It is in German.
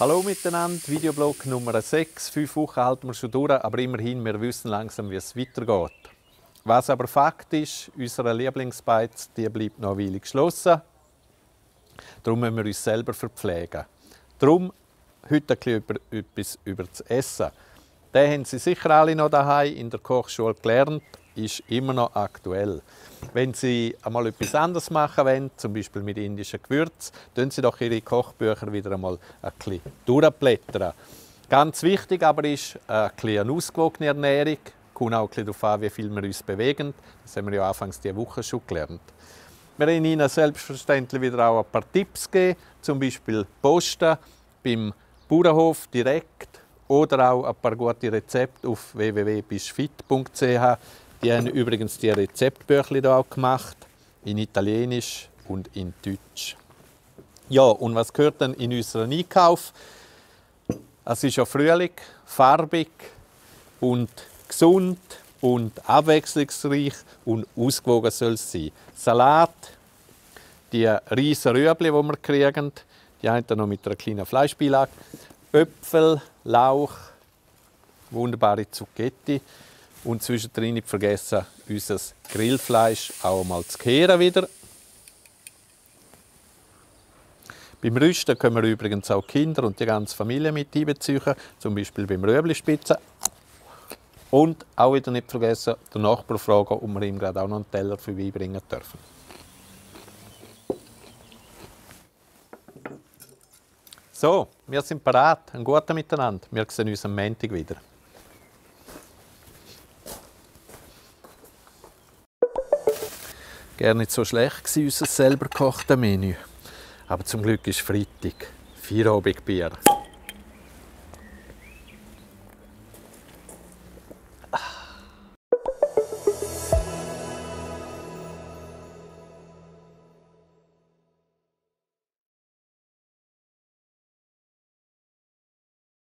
Hallo miteinander, Videoblog Nummer 6. 5 Wochen halten wir schon durch, aber immerhin, wir wissen langsam, wie es weitergeht. Was aber Fakt ist, unsere Lieblingsbeiz, die bleibt noch eine Weile geschlossen. Darum müssen wir uns selber verpflegen. Darum heute etwas über das Essen. Den haben Sie sicher alle noch daheim in der Kochschule gelernt, ist immer noch aktuell. Wenn Sie einmal etwas anderes machen wollen, zum Beispiel mit indischen Gewürzen, tun Sie doch Ihre Kochbücher wieder einmal ein bisschen durchblättern. Ganz wichtig aber ist eine ausgewogene Ernährung. Kommt auch ein bisschen darauf an, wie viel wir uns bewegen. Das haben wir ja anfangs dieser Woche schon gelernt. Wir haben Ihnen selbstverständlich wieder auch ein paar Tipps gegeben, zum Beispiel posten beim Bauernhof direkt oder auch ein paar gute Rezepte auf www.bischfit.ch. Die haben übrigens die Rezeptbücher hier auch gemacht, in Italienisch und in Deutsch. Ja, und was gehört denn in unseren Einkauf? Es ist ja Frühling, farbig und gesund und abwechslungsreich und ausgewogen soll es sein. Salat, die riesen Rüebli, die wir kriegen, die haben noch mit einer kleinen Fleischbeilage. Äpfel, Lauch, wunderbare Zucchetti. Und zwischendrin nicht vergessen, unser Grillfleisch auch mal zu kehren wieder. Beim Rüsten können wir übrigens auch Kinder und die ganze Familie mit einbeziehen, zum Beispiel beim Rüeblispitzen. Und auch wieder nicht vergessen, den Nachbar fragen, ob wir ihm gerade auch noch einen Teller für Wein bringen dürfen. So, wir sind bereit. Ein guter Miteinander. Wir sehen uns am Montag wieder. Gerne nicht so schlecht war unser selber gekochtes Menü. Aber zum Glück ist Freitag. Feierabendbier.